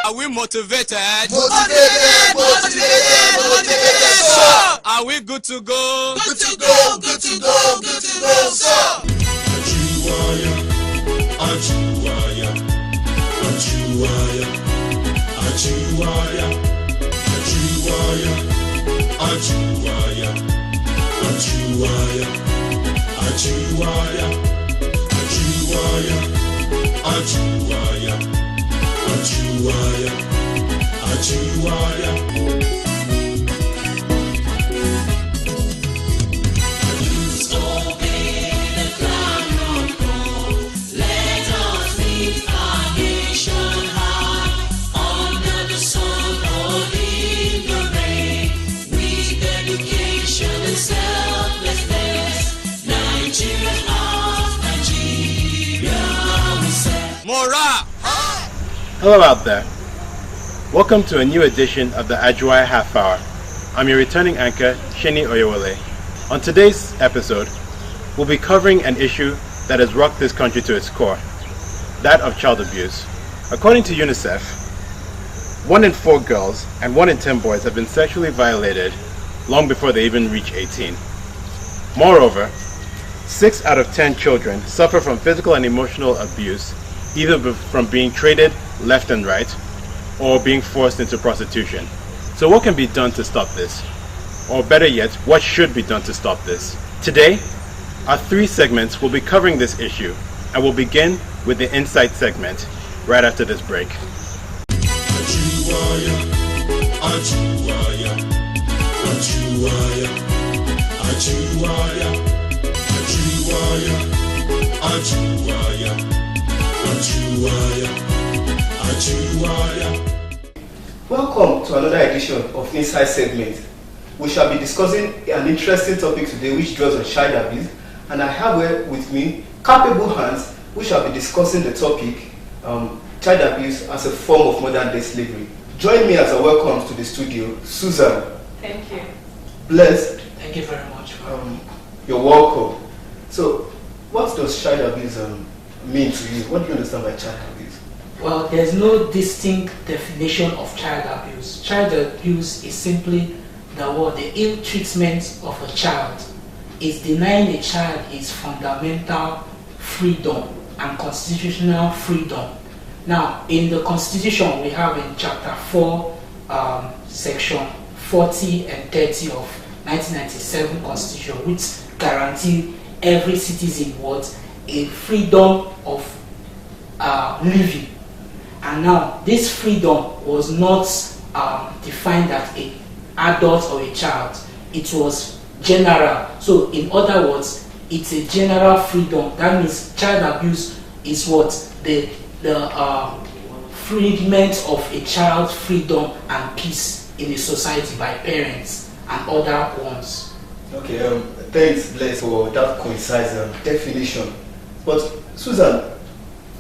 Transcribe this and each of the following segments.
Are we motivated? Motivated, sir. Are we good to go? Good to go, sir. Ajuwaya, Ajuwaya, Ajuwaya, Ajuwaya, Ajuwaya, Ajuwaya, Ajuwaya, Ajuwaya, Ajuwaya, Ajuwaya, Ajuwaya, Ajuwaya. Hello out there. Welcome to a new edition of the Ajuwaya Half Hour. I'm your returning anchor, Olaseeni Oyewole. On today's episode, we'll be covering an issue that has rocked this country to its core, that of child abuse. According to UNICEF, 1 in 4 girls and 1 in 10 boys have been sexually violated long before they even reach 18. Moreover, 6 out of 10 children suffer from physical and emotional abuse, either from being traded left and right or being forced into prostitution. So what can be done to stop this? Or better yet, what should be done to stop this? Today, our 3 segments will be covering this issue, and we'll begin with the Insight segment right after this break. Ajuwaya, Ajuwaya, Ajuwaya, Ajuwaya, Ajuwaya, Ajuwaya, Ajuwaya, Ajuwaya. Welcome to another edition of Insight segment. We shall be discussing an interesting topic today which draws on child abuse, and I have with me capable hands who shall be discussing the topic child abuse as a form of modern day slavery. Join me as I welcome to the studio Suzanne. Thank you. Blessed. Thank you very much. You're welcome. So, what does child abuse mean to you? What do you understand by child abuse? Well, there's no distinct definition of child abuse. Child abuse is simply the ill treatment of a child. Is denying a child its fundamental freedom and constitutional freedom. Now, in the Constitution, we have in Chapter 4, Section 40 and 30 of 1997 Constitution, which guarantee every citizen a freedom of living. And now this freedom was not defined as an adult or a child. It was general. So in other words, it's a general freedom. That means child abuse is the freedom of a child's freedom and peace in a society by parents and other ones. Okay, thanks Bless for that concise definition. But Susan,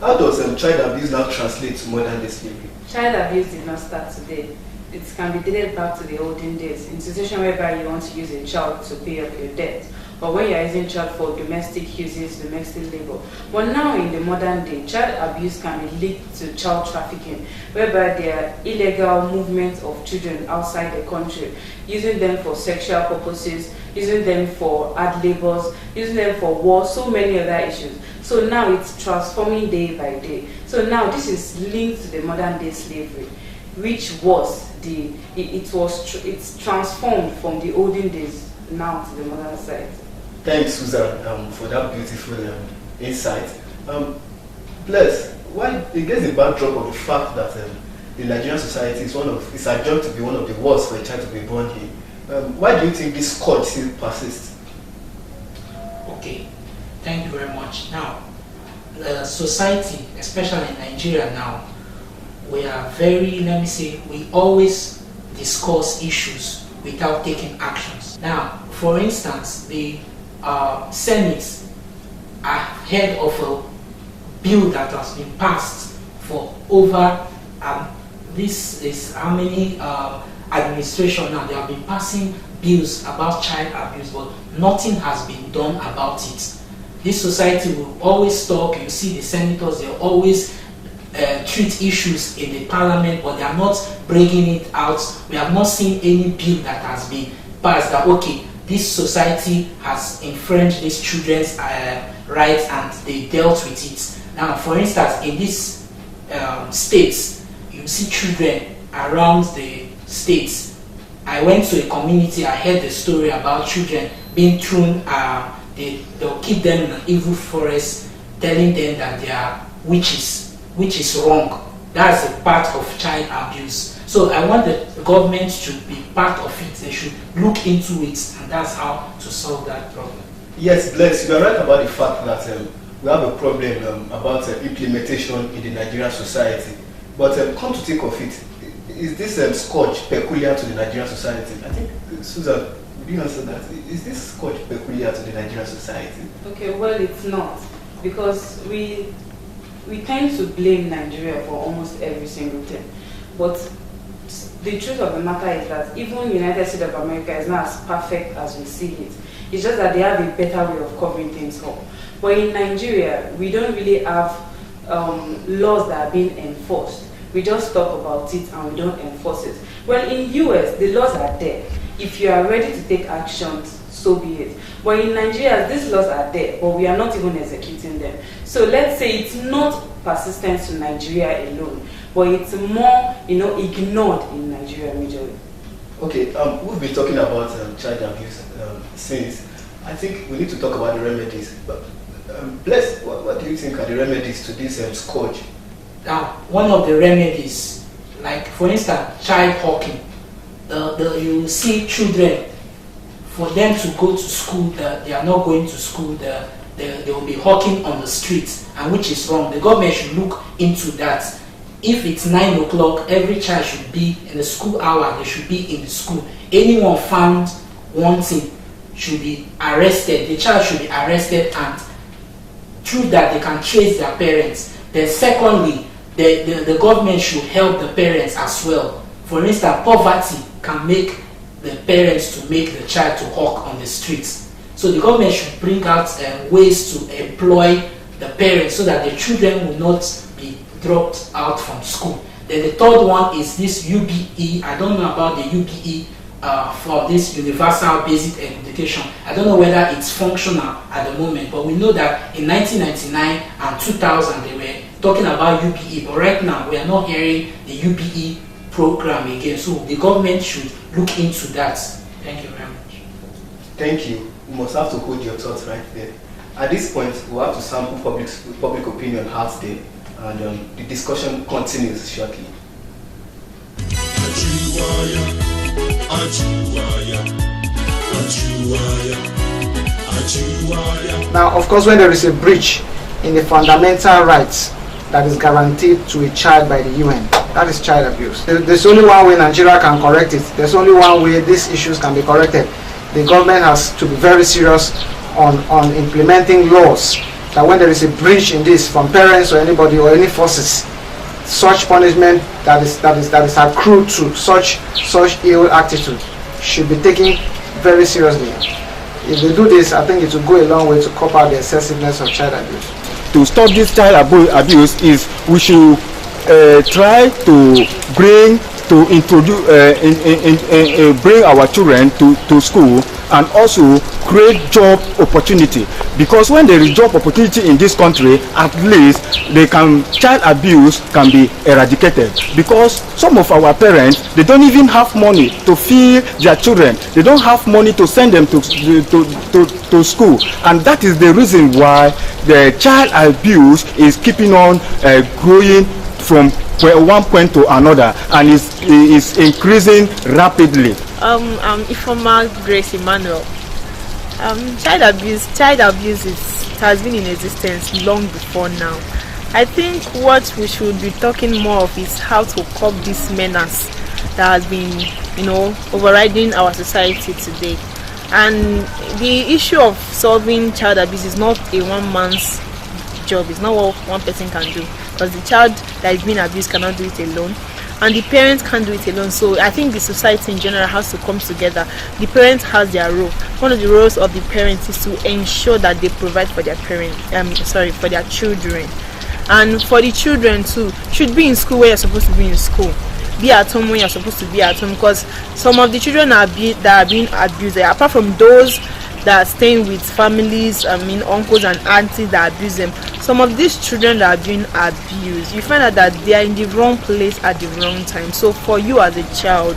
how does child abuse now translate to modern day slavery? Child abuse did not start today. It can be dated back to the olden days, in a situation whereby you want to use a child to pay off your debt, or when you are using child for domestic uses, domestic labor. But now in the modern day, child abuse can be linked to child trafficking, whereby there are illegal movements of children outside the country, using them for sexual purposes, using them for hard labors, using them for war, so many other issues. So now it's transforming day by day. So now this is linked to the modern day slavery, which was it's transformed from the olden days now to the modern side. Thanks, Susan, for that beautiful insight. Bless, why against the backdrop of the fact that the Nigerian society is adjudged to be one of the worst for a child to be born in, why do you think this scourge still persists? Okay, thank you very much. Now, the society, especially in Nigeria now, we are we always discuss issues without taking actions. Now, for instance, the Senate ahead of a bill that has been passed for over, this is how many administration now, they have been passing bills about child abuse, but nothing has been done about it. This society will always talk. You see the senators, they're always treat issues in the parliament, but they are not bringing it out. We have not seen any bill that has been passed that, okay, this society has infringed these children's rights and they dealt with it. Now, for instance, in these states, you see children around the states. I went to a community, I heard the story about children being thrown, they'll keep them in an evil forest, telling them that they are witches, which is wrong. That's a part of child abuse. So I want the government to be part of it. They should look into it, and that's how to solve that problem. Yes, Bless, you are right about the fact that we have a problem about implementation in the Nigerian society. But come to think of it, is this scourge peculiar to the Nigerian society? I think, Susan, would you answer that? Is this scourge peculiar to the Nigerian society? Okay, well, it's not, because we tend to blame Nigeria for almost every single thing. But the truth of the matter is that even United States of America is not as perfect as we see it. It's just that they have a better way of covering things up. But in Nigeria, we don't really have laws that are being enforced. We just talk about it and we don't enforce it. Well, in US, the laws are there. If you are ready to take actions, so be it. But in Nigeria, these laws are there, but we are not even executing them. So let's say it's not persistent to Nigeria alone, but it's more, ignored in Nigeria majorly. Okay, we've been talking about child abuse since. I think we need to talk about the remedies. But Bless, what do you think are the remedies to this scourge? Now, one of the remedies, like for instance, child hawking. You see children, for them to go to school, they are not going to school, they will be hawking on the streets, and which is wrong. The government should look into that. If it's 9 o'clock, every child should be in the school hour, they should be in the school. Anyone found wanting should be arrested. The child should be arrested, and through that they can trace their parents. Then secondly, the government should help the parents as well. For instance, poverty can make the parents to make the child to hawk on the streets. So the government should bring out ways to employ the parents so that the children will not be dropped out from school. Then the third one is this UBE. I don't know about the UBE for this universal basic education. I don't know whether it's functional at the moment, but we know that in 1999 and 2000 they were talking about UBE, but right now we are not hearing the UBE program again. So the government should look into that. Thank you very much. Thank you. You must have to hold your thoughts right there. At this point, we'll have to sample public opinion out there, and the discussion continues shortly. Ajuwaya, Ajuwaya, Ajuwaya, Ajuwaya. Now, of course, when there is a breach in the fundamental rights that is guaranteed to a child by the UN, that is child abuse. There's only one way Nigeria can correct it. There's only one way these issues can be corrected. The government has to be very serious on implementing laws that when there is a breach in this from parents or anybody or any forces, such punishment that is accrued to such ill attitude should be taken very seriously. If they do this, I think it will go a long way to cope up the excessiveness of child abuse. To stop this child abuse is we should try to bring our children to school, and also create job opportunity, because when there is job opportunity in this country, at least child abuse can be eradicated. Because some of our parents, they don't even have money to feed their children, they don't have money to send them to school, and that is the reason why the child abuse is keeping on growing from one point to another, and is increasing rapidly. Ifeoluwa Grace Emmanuel. Child abuse has been in existence long before now. I think what we should be talking more of is how to curb this menace that has been, overriding our society today. And the issue of solving child abuse is not a one man's job. It's not what one person can do, because the child that is being abused cannot do it alone, and the parents can't do it alone. So I think the society in general has to come together. The parents has their role. One of the roles of the parents is to ensure that they provide for their for their children. And for the children too, should be in school where you're supposed to be in school. Be at home when you're supposed to be at home, because some of the children that are being abused, apart from those that are staying with families, uncles and aunties that abuse them, some of these children that are being abused, you find out that they are in the wrong place at the wrong time. So for you as a child,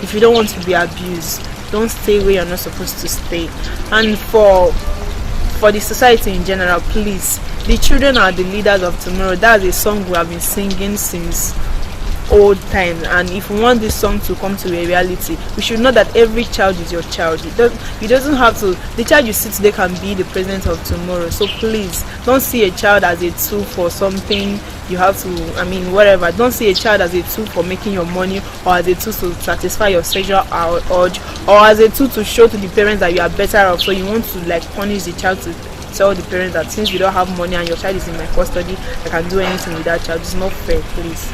if you don't want to be abused, don't stay where you're not supposed to stay. And for the society in general, please, the children are the leaders of tomorrow. That's a song we have been singing since old times, and if we want this song to come to a reality, we should know that every child is your child. It doesn't have to, the child you see today can be the president of tomorrow. So please, don't see a child as a tool for something you have to, whatever. Don't see a child as a tool for making your money, or as a tool to satisfy your sexual urge, or as a tool to show to the parents that you are better off. So you want to punish the child to tell the parents that since you don't have money and your child is in my custody, I can do anything with that child. It's not fair, please.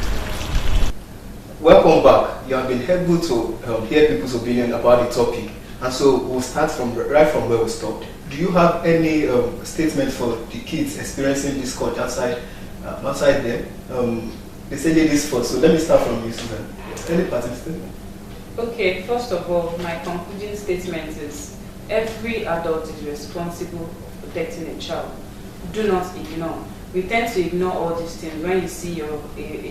Welcome back. You have been able to hear people's opinion about the topic, and so we'll start right from where we stopped. Do you have any statement for the kids experiencing this court outside them? They say ladies first, so let me start from you, Suzanne. Any parting statement? Okay, first of all, my concluding statement is every adult is responsible for protecting a child. Do not ignore. We tend to ignore all these things when you see a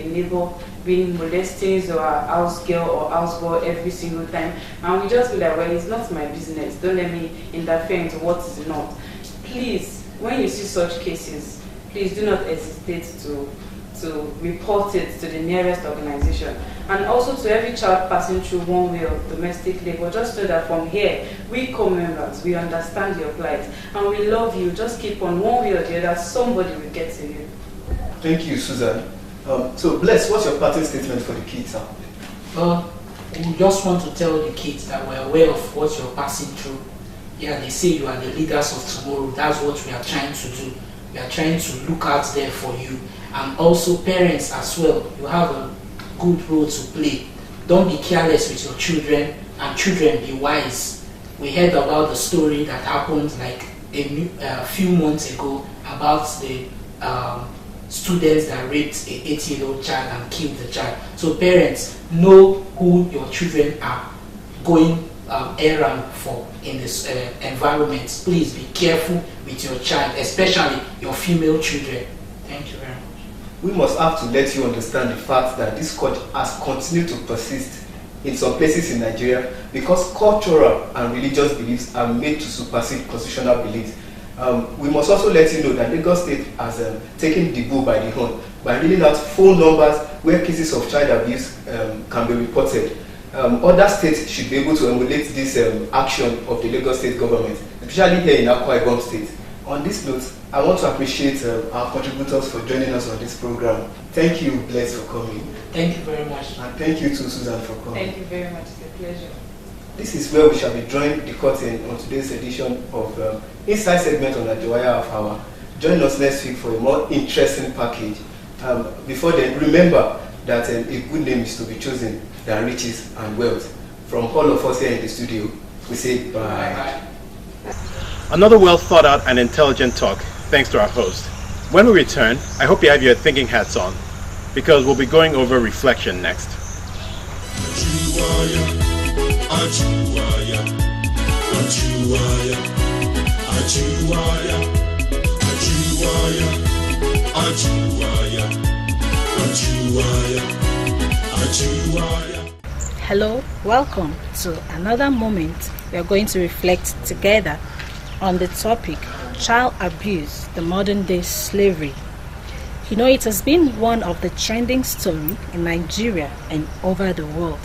neighbor being molested or a house girl or house boy every single time, and we just be like, well, it's not my business, don't let me interfere into what is not. Please, when you see such cases, please do not hesitate to report it to the nearest organization. And also to every child passing through one way of domestic labor, just know that from here, we co-members, we understand your plight and we love you. Just keep on, one way or the other, somebody will get to you. Thank you, Suzanne. So Bless, what's your parting statement for the kids? We just want to tell the kids that we're aware of what you're passing through. Yeah, they say you are the leaders of tomorrow. That's what we are trying to do. We are trying to look out there for you. And also parents as well, you have a good role to play. Don't be careless with your children, and children, be wise. We heard about the story that happened a few months ago about the students that raped an 8-year-old child and killed the child. So parents, know who your children are going errand for in this environment. Please be careful with your child, especially your female children. Thank you very much. We must have to let you understand the fact that this court has continued to persist in some places in Nigeria because cultural and religious beliefs are made to supersede constitutional beliefs. We must also let you know that Lagos State has taken the bull by the horn by reading out phone numbers where cases of child abuse can be reported. Other states should be able to emulate this action of the Lagos State government, especially here in Akwa Ibom State. On this note, I want to appreciate our contributors for joining us on this program. Thank you, Bless, for coming. Thank you very much. And thank you to Suzanne for coming. Thank you very much. It's a pleasure. This is where we shall be drawing the curtain on today's edition of Inside segment on Ajuwaya Half Hour. Join us next week for a more interesting package. Before then, remember that a good name is to be chosen than riches and wealth. From all of us here in the studio, we say bye. Bye. Another well thought out and intelligent talk, thanks to our host. When we return, I hope you have your thinking hats on, because we'll be going over reflection next. Ajuwaya, Ajuwaya, Ajuwaya, Ajuwaya, Ajuwaya, Ajuwaya, Ajuwaya, Ajuwaya. Hello, welcome to another moment. We are going to reflect together on the topic child abuse, the modern day slavery. You know, it has been one of the trending stories in Nigeria and over the world.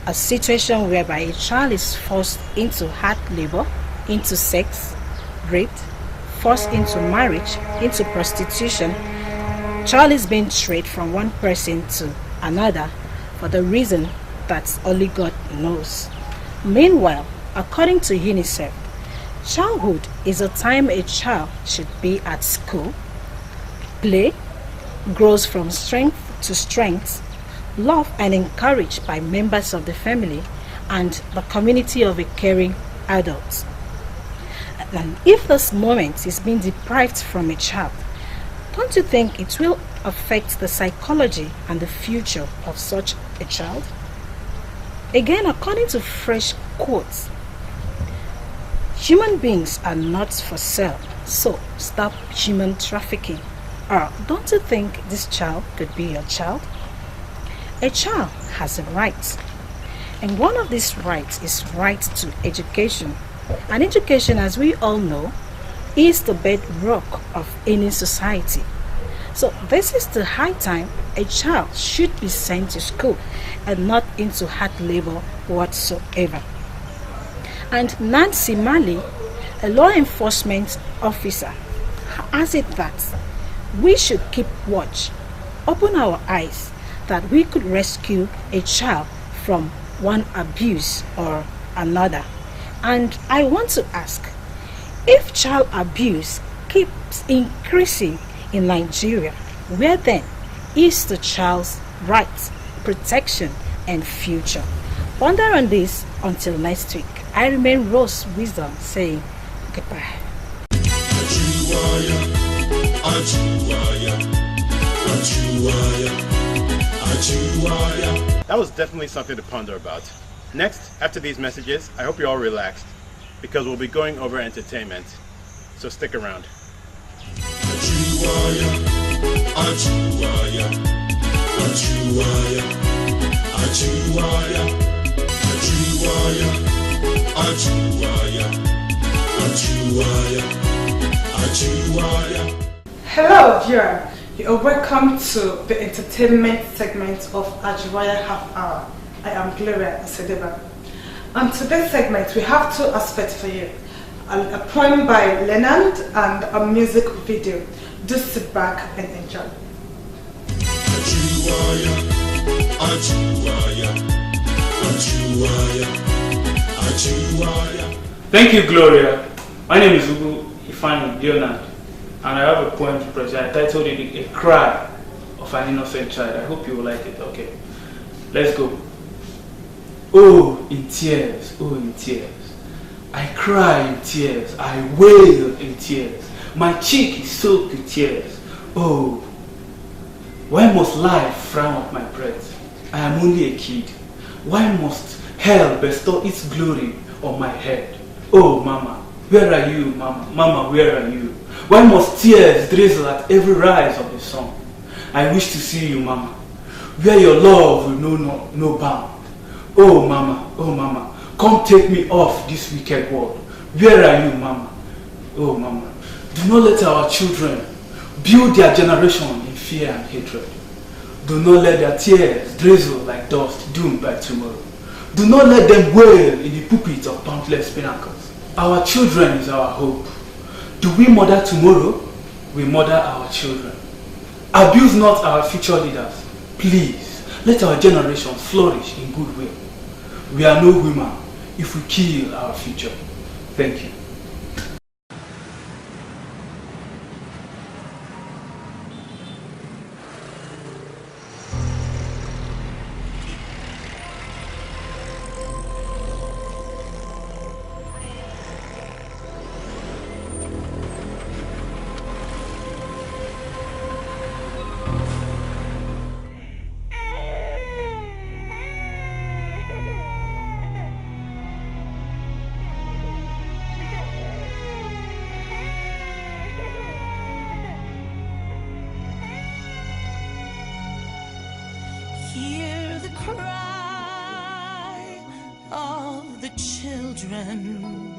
A situation whereby a child is forced into hard labor, into sex, raped, forced into marriage, into prostitution. Child is being traded from one person to another for the reason that only God knows. Meanwhile, according to UNICEF, childhood is a time a child should be at school, play, grows from strength to strength, loved and encouraged by members of the family and the community of a caring adult. And if this moment is being deprived from a child, don't you think it will affect the psychology and the future of such a child? Again, according to fresh quotes, human beings are not for sale, so stop human trafficking. Or don't you think this child could be your child? A child has a right, and one of these rights is right to education. And education, as we all know, is the bedrock of any society. So this is the high time a child should be sent to school and not into hard labor whatsoever. And Nancy Mali, a law enforcement officer, has it that we should keep watch, open our eyes, that we could rescue a child from one abuse or another. And I want to ask, if child abuse keeps increasing in Nigeria, where then is the child's rights, protection, and future? Ponder on this until next week. I remain Rose Wisdom saying goodbye. Ajuwaya, Ajuwaya, Ajuwaya, Ajuwaya. That was definitely something to ponder about. Next, after these messages, I hope you're all relaxed, because we'll be going over entertainment. So stick around. Ajuwaya, Ajuwaya, Ajuwaya, Ajuwaya, Ajuwaya, Ajuwaya, Ajuwaya, Ajuwaya. Hello, viewer. You are welcome to the entertainment segment of Ajuwaya Half Hour. I am Gloria Sedeba. On today's segment, we have two aspects for you. A poem by Leonard and a music video. Do sit back and enjoy. Ajuwaya, Ajuwaya, Ajuwaya, Ajuwaya. Thank you, Gloria. My name is Ifeoluwa Leonard, and I have a poem to present. I titled it A Cry of an Innocent Child. I hope you will like it. Okay, let's go. Oh, in tears, I cry in tears, I wail in tears. My cheek is soaked with tears. Oh, why must life frown at my breath? I am only a kid. Why must hell bestow its glory on my head? Oh, Mama, where are you, Mama? Mama, where are you? Why must tears drizzle at every rise of the sun? I wish to see you, Mama, where your love will know no bound. Oh, Mama, come take me off this wicked world. Where are you, Mama? Oh, Mama, do not let our children build their generation in fear and hatred. Do not let their tears drizzle like dust doomed by tomorrow. Do not let them wail in the pulpit of boundless pinnacles. Our children is our hope. Do we murder tomorrow? We murder our children. Abuse not our future leaders. Please, let our generation flourish in goodwill. We are no women if we kill our future. Thank you. Hear the cry of the children,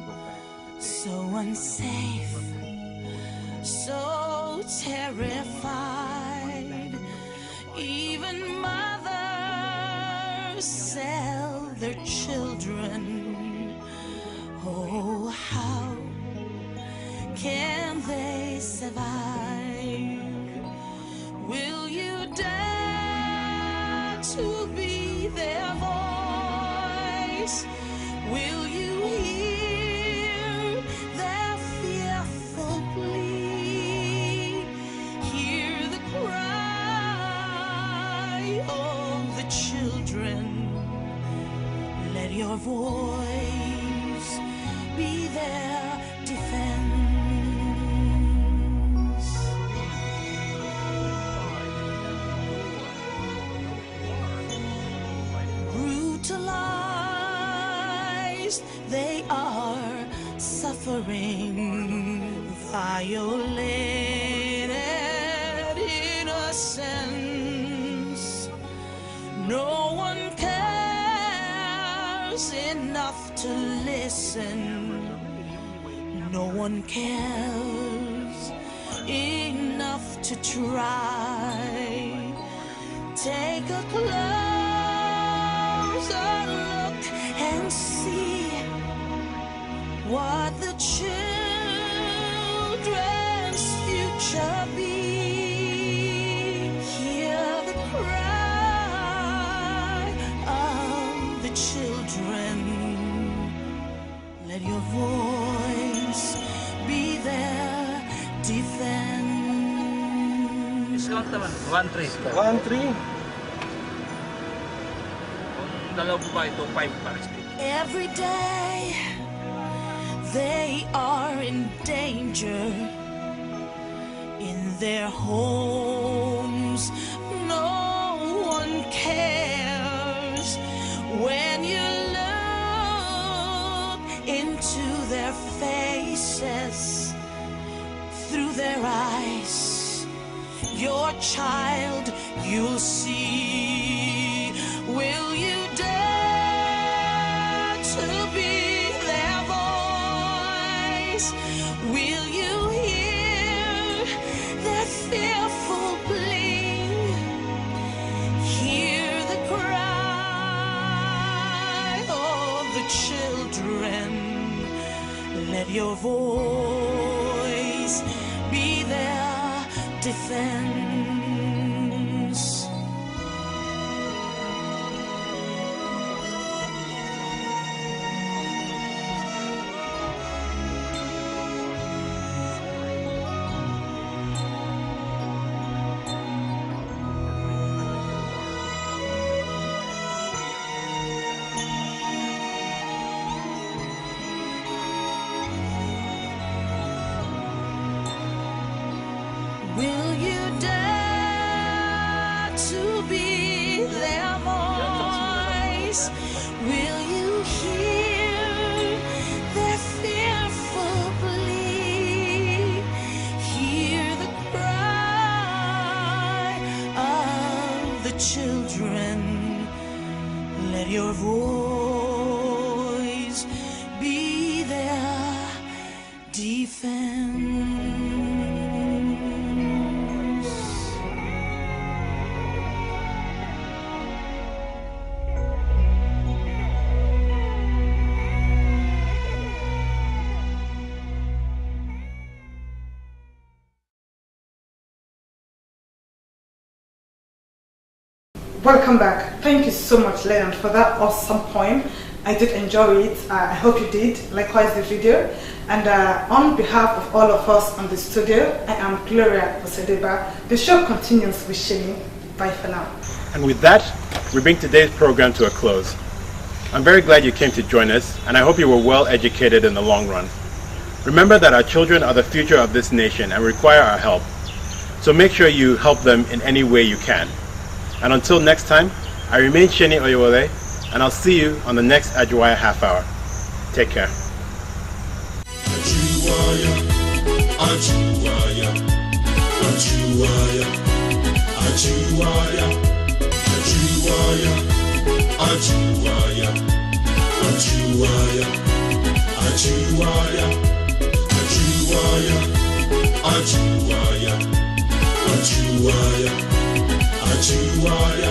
so unsafe, so terrified. Even mothers sell their children. Oh, how can they survive? Will you dare to be their voice? Will you hear their fearful plea? Hear the cry of the children. Let your voice be their defense. brutalized, they are suffering, violated innocence. No one cares enough to listen. No one cares enough to try. Take a closer look and see what the children's future be. Hear the cry of the children. Let your voice be their defense. Discount naman, 1-3. 1-3? Kung dalaw po ba ito, 5 para speak. Every day they are in danger in their homes. No one cares when you look into their faces, through their eyes. Your child you'll see. Will you dare to be their voice? Will you hear their fearful plea? Hear the cry of the children. Let your voice be their defense. Will you dare to be their voice? Will you hear their fearful plea? Hear the cry of the children. Let your voice be their defense. Welcome back. Thank you so much, Leonard, for that awesome poem. I did enjoy it. I hope you did. Likewise the video. And on behalf of all of us on the studio, I am Gloria Osedeba. The show continues with Sheni. Bye for now. And with that, we bring today's program to a close. I'm very glad you came to join us, and I hope you were well educated in the long run. Remember that our children are the future of this nation and require our help. So make sure you help them in any way you can. And until next time, I remain Sheni Oyewole, and I'll see you on the next Ajuwaya Half Hour. Take care. Ajuwaya, Ajuwaya, Ajuwaya, Ajuwaya, Ajuwaya, Ajuwaya, Ajuwaya, Ajuwaya, Ajuwaya, Ajuwaya, Ajuwaya, Ajuwaya.